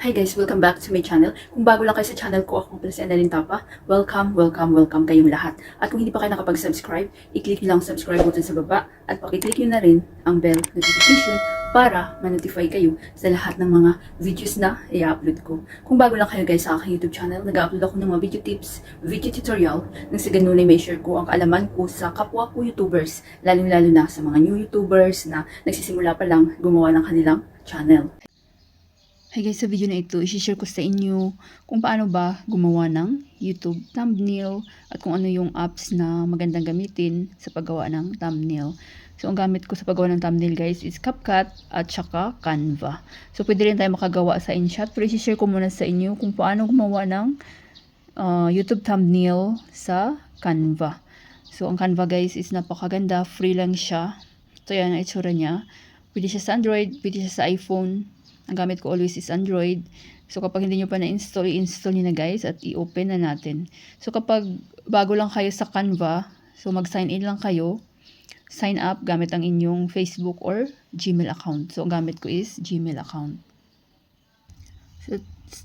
Hi guys, welcome back to my channel. Kung bago lang kayo sa channel ko, ako pala si Annalyn Tapa. Welcome kayong lahat. At kung hindi pa kayo nakapag-subscribe, i-click nyo lang ang subscribe button sa baba at pakiclick nyo na rin ang bell notification para ma-notify kayo sa lahat ng mga videos na i-upload ko. Kung bago lang kayo guys sa aking YouTube channel, nag-upload ako ng mga video tips, video tutorial, nang sa ganun ay may share ko ang kaalaman ko sa kapwa ko YouTubers, lalong-lalo na sa mga new YouTubers na nagsisimula pa lang gumawa ng kanilang channel. Hi guys, sa video na ito, i-share ko sa inyo kung paano ba gumawa ng YouTube thumbnail at kung ano yung apps na magandang gamitin sa paggawa ng thumbnail. So, ang gamit ko sa paggawa ng thumbnail guys is CapCut at saka Canva. So, pwede rin tayo makagawa sa InShot, pero i-share ko muna sa inyo kung paano gumawa ng YouTube thumbnail sa Canva. So, ang Canva guys is napakaganda, free lang siya. So, yan ang itsura niya. Pwede siya sa Android, pwede siya sa iPhone. Ang gamit ko always is Android. So, kapag hindi nyo pa na-install, i-install nyo na guys at i-open na natin. So, kapag bago lang kayo sa Canva, so mag-sign in lang kayo. Sign up gamit ang inyong Facebook or Gmail account. So, ang gamit ko is Gmail account. So,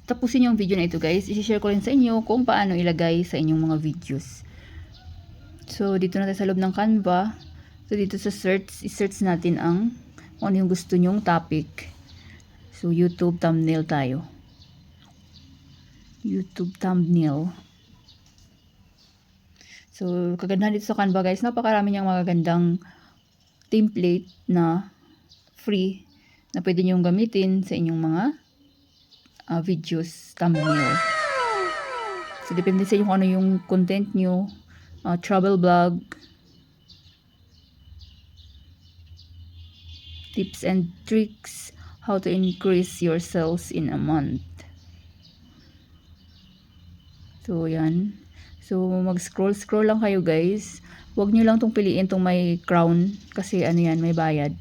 tapusin yung video na ito guys. I-share ko rin sa inyo kung paano ilagay sa inyong mga videos. So, dito na tayo sa loob ng Canva. So, dito sa search, i-search natin ang kung ano yung gusto nyong topic. So, YouTube thumbnail tayo. YouTube thumbnail. So, kagandahan dito sa Canva guys, napakarami niyang magagandang template na free na pwede niyong gamitin sa inyong mga videos, thumbnail. So, depende sa inyo kung ano yung content nyo. Travel vlog, tips and tricks, how to increase your sales in a month. So, yan. So, mag-scroll lang kayo guys. Huwag nyo lang tong piliin tong may crown. Kasi ano yan, may bayad.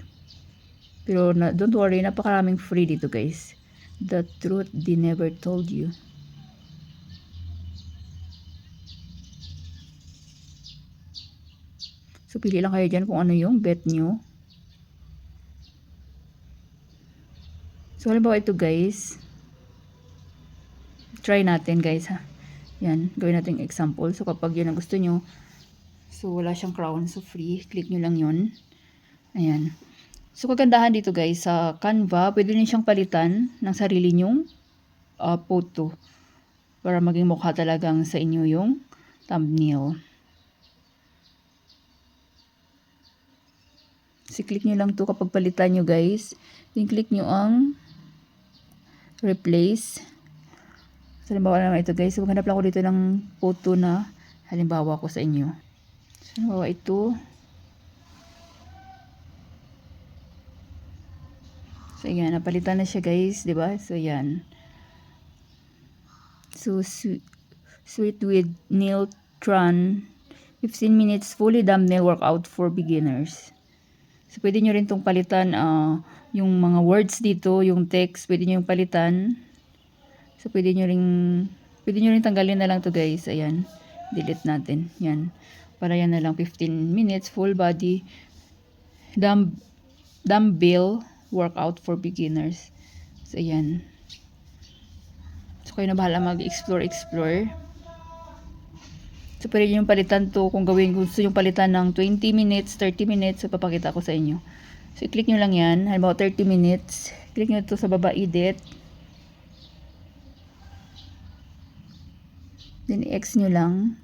Pero don't worry, napakaraming free dito guys. The truth they never told you. So, pili lang kayo dyan kung ano yung bet nyo. So, halimbawa ito guys. Try natin guys ha. Yan, gawin natin example. So, kapag yun ang gusto nyo, so wala siyang crown, so free, click nyo lang yun. Ayan. So, kagandahan dito guys, sa Canva, pwede rin siyang palitan ng sarili nyong photo. Para maging mukha talagang sa inyo yung thumbnail. So, click nyo lang to kapag palitan nyo guys. Then, click nyo ang replace. So, halimbawa naman ito guys. So, maghanap lang ako dito ng photo na halimbawa ko sa inyo. So, halimbawa ito. So, ayan. Napalitan na siya guys. Diba? So, ayan. So, sweet with Neil Tran. 15 minutes fully thumbnail workout for beginners. So, pwede nyo rin itong palitan yung mga words dito, yung text, pwede nyo yung palitan. So, pwede nyo rin tanggalin na lang to guys. Ayan. Delete natin. Yan. Para yan na lang 15 minutes full body dumbbell workout for beginners. So, ayan. So, kayo na bahala mag-explore. So, pwede nyo yung palitan to kung gusto yung palitan ng 20 minutes, 30 minutes. So, papakita ko sa inyo. So, i-click nyo lang yan. Halimbawa, 30 minutes. Click nyo ito sa baba, edit. Then, i-X nyo lang.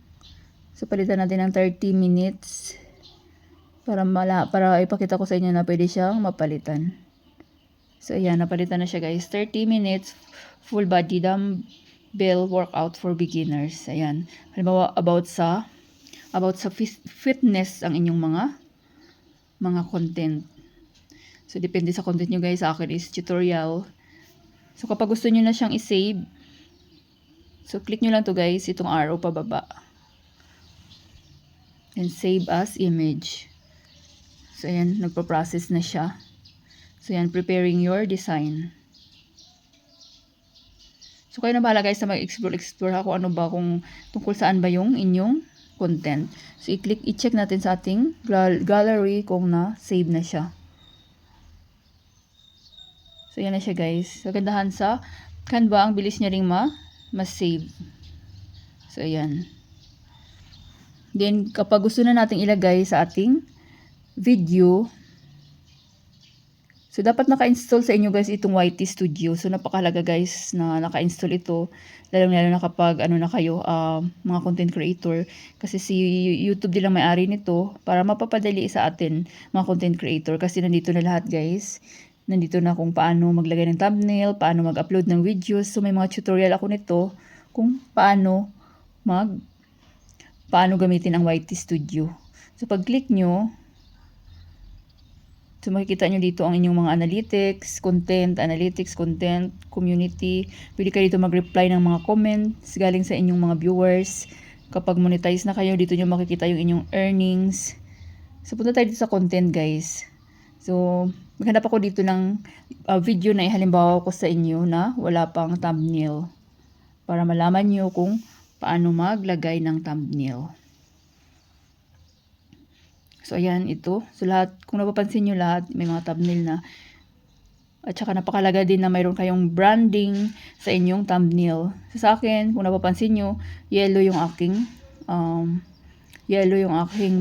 So, palitan natin ng 30 minutes. Para ipakita ko sa inyo na pwede siyang mapalitan. So, ayan. Napalitan na siya guys. 30 minutes full body dumbbell workout for beginners. Ayan. Halimbawa, about sa fitness ang inyong mga content. So, depende sa content nyo guys. Sa akin is tutorial. So, kapag gusto nyo na siyang i-save, so, click nyo lang to guys. Itong arrow pababa. And save as image. So, ayan. Nagpo-process na siya. So, ayan. Preparing your design. So, kayo na bahala guys na mag-explore kung ano ba, kung tungkol saan ba yung inyong content. So, i-check natin sa ating gallery kung na-save na siya. So, yan na siya guys. Kagandahan sa Canva, ang bilis niya ring ma-save. So, ayan. Then, kapag gusto na nating ilagay sa ating video, so dapat naka-install sa inyo guys itong YT Studio. So, napakahalaga guys na naka-install ito. Lalo na kapag ano na kayo, mga content creator. Kasi si YouTube din lang may-ari nito para mapapadali sa atin mga content creator. Kasi nandito na lahat guys. Nandito na kung paano maglagay ng thumbnail, paano mag-upload ng videos. So, may mga tutorial ako nito kung paano gamitin ang YT Studio. So, pag-click nyo, so makikita nyo dito ang inyong mga analytics, content, community. Pwede kayo dito mag-reply ng mga comments galing sa inyong mga viewers. Kapag monetize na kayo, dito nyo makikita yung inyong earnings. So, punta tayo dito sa content guys. So, maghanap ako dito ng video na ihalimbawa ko sa inyo na wala pang thumbnail. Para malaman nyo kung paano maglagay ng thumbnail. So, ayan, ito. So, lahat, kung napapansin nyo lahat, may mga thumbnail na. At saka napakalaga din na mayroon kayong branding sa inyong thumbnail. So, sa akin, kung napapansin nyo, yellow yung aking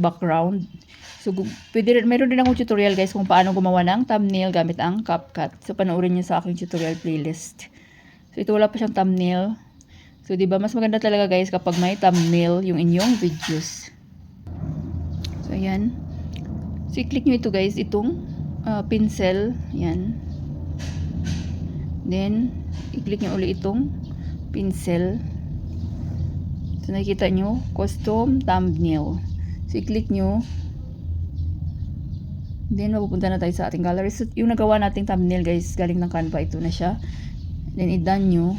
background. So, mayroon din akong tutorial guys kung paano gumawa ng thumbnail gamit ang CapCut. So, panoorin nyo sa aking tutorial playlist. So, ito wala pa siyang thumbnail. So, diba, mas maganda talaga guys kapag may thumbnail yung inyong videos. So, ayan. So, i-click nyo ito guys, itong pencil. Ayan. Then, i-click nyo ulit itong pencil. So, nakikita nyo, custom thumbnail. So, i-click nyo. Then, mapupunta na tayo sa ating gallery. So, yung nagawa nating thumbnail guys, galing ng Canva, ito na siya. Then, i-done nyo.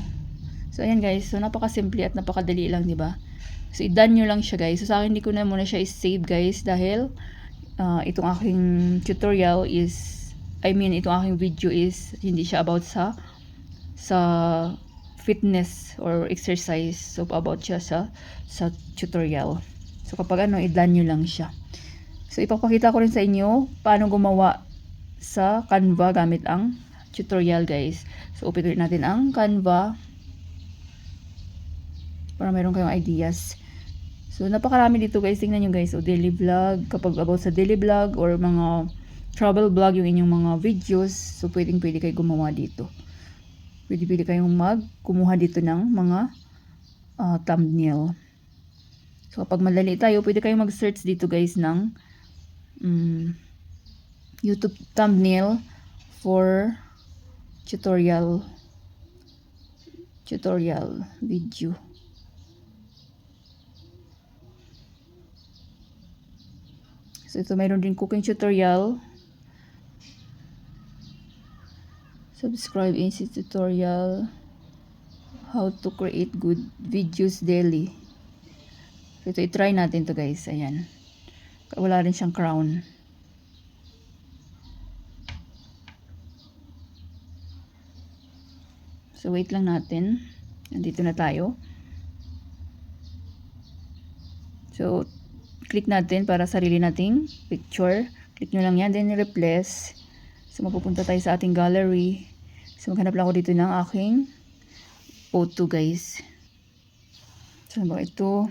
So, ayan guys. So, napaka-simple at napakadali lang, diba? So, i-done nyo lang siya guys. So, sa akin, hindi ko na muna siya i-save guys dahil itong aking tutorial is, itong aking video is, hindi siya about sa fitness or exercise. So, about siya sa tutorial. So, kapag i-done nyo lang siya. So, ipapakita ko rin sa inyo paano gumawa sa Canva gamit ang tutorial guys. So, open ulit natin ang Canva para mayroon kayong ideas. So, napakarami dito guys. Tingnan nyo guys. So, daily vlog. Kapag about sa daily vlog or mga travel vlog yung inyong mga videos. So, pwede kayo gumawa dito. Pwede kayong kumuha dito ng mga thumbnail. So, kapag madali tayo, pwede kayong mag-search dito guys ng YouTube thumbnail for tutorial video. So, ito mayroon din cooking tutorial. Subscribe easy tutorial. How to create good videos daily. So, ito i-try natin to guys. Ayan. Wala rin siyang crown. So, wait lang natin. Nandito na tayo. So, click natin para sarili nating picture. Click nyo lang yan. Then, replace. So, mapupunta tayo sa ating gallery. So, maghanap lang ako dito ng aking photo, guys. So, ito.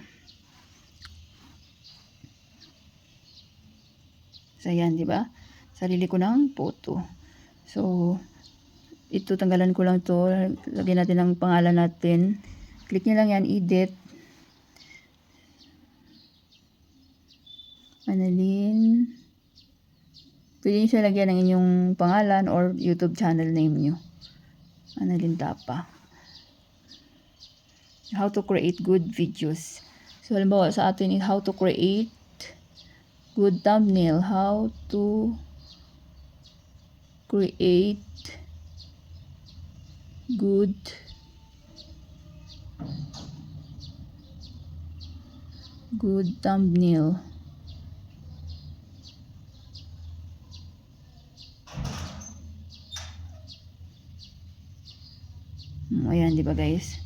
So, ayan, diba? Sarili ko ng photo. So, ito, tanggalan ko lang to. Lagyan natin ang pangalan natin. Click nyo lang yan, edit. Annalyn. Pwede nyo siya lagyan ng inyong pangalan or YouTube channel name nyo. Annalyn Tapa. How to create good videos. So, halimbawa sa atin is how to create good thumbnail. How to create good thumbnail. Ayan, di ba guys?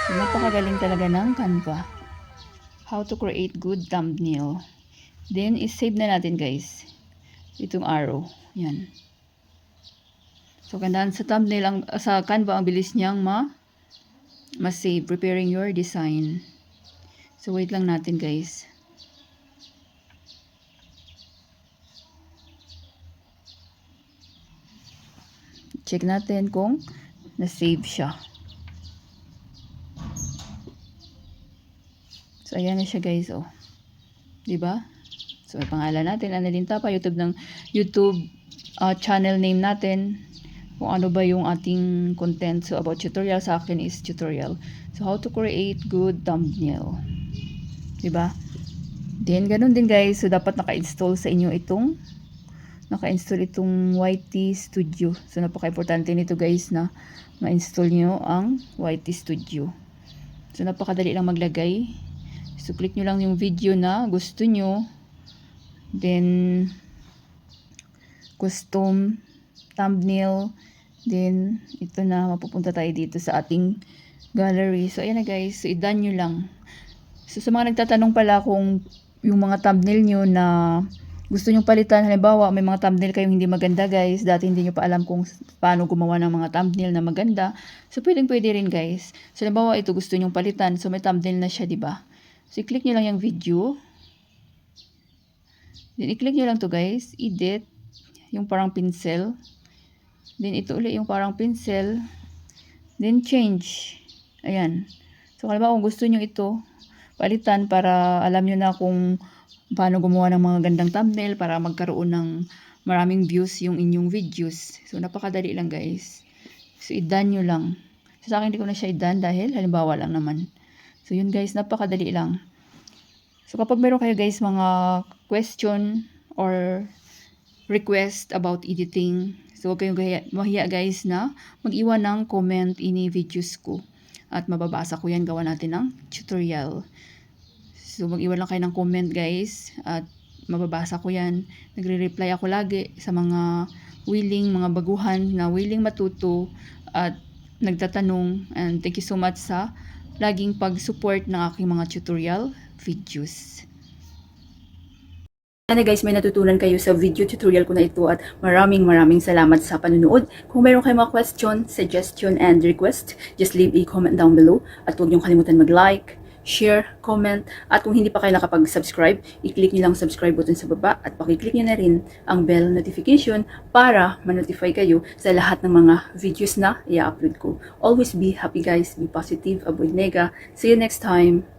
So, napakagaling talaga ng Canva. How to create good thumbnail. Then, is-save na natin guys. Itong arrow. Yan. So, kandahan sa thumbnail, sa Canva, ang bilis niyang ma-save. Preparing your design. So, wait lang natin, guys. Check natin kung na-save siya. So, ayan na siya, guys, oh. Diba? So, may pangalan natin, Annalyn Tapa, YouTube channel name natin, kung ano ba yung ating content. So, about tutorial, sa akin is tutorial. So, how to create good thumbnail. Diba? Then, ganun din, guys. So, dapat naka-install sa inyo itong YT Studio. So, napaka-importante nito, guys, na ma-install nyo ang YT Studio. So, napakadali lang maglagay. So, click nyo lang yung video na gusto nyo. Then, custom thumbnail. Then, ito na, mapupunta tayo dito sa ating gallery. So, ayan na, guys. So, i-done nyo lang. So, sa mga nagtatanong pala kung yung mga thumbnail nyo na gusto nyo palitan, halimbawa, may mga thumbnail kayong hindi maganda, guys. Dati hindi nyo pa alam kung paano gumawa ng mga thumbnail na maganda. So, pwede rin, guys. So, halimbawa, ito gusto nyo palitan. So, may thumbnail na siya, diba? So, i-click nyo lang yung video. Then, i-click nyo lang to, guys. Edit. Yung parang pencil. Then, ito ulit yung parang pencil. Then, change. Ayan. So, halimbawa, kung gusto nyo ito, palitan para alam nyo na kung paano gumawa ng mga gandang thumbnail para magkaroon ng maraming views yung inyong videos. So, napakadali lang, guys. So, i-done nyo lang. So, sa akin, hindi ko na siya i-done dahil halimbawa lang naman. So, yun, guys. Napakadali lang. So, kapag meron kayo, guys, mga question or request about editing, so, huwag kayong mahiya, guys, na mag-iwan ng comment ini videos ko. At mababasa ko yan, gawa natin ng tutorial. So, mag-iwan lang kayo ng comment, guys. At mababasa ko yan. Nagre-reply ako lagi sa mga mga baguhan na willing matuto at nagtatanong. And thank you so much sa laging pag-support ng aking mga tutorial videos. Sana, guys, may natutunan kayo sa video tutorial ko na ito at maraming salamat sa panunood. Kung mayroon kayong mga question, suggestion, and request, just leave a comment down below. At huwag niyong kalimutan mag-like, share, comment, at kung hindi pa kayo nakapag-subscribe, i-click niyo lang subscribe button sa baba at pakiclick niyo na rin ang bell notification para ma-notify kayo sa lahat ng mga videos na i-upload ko. Always be happy, guys. Be positive, avoid nega. See you next time.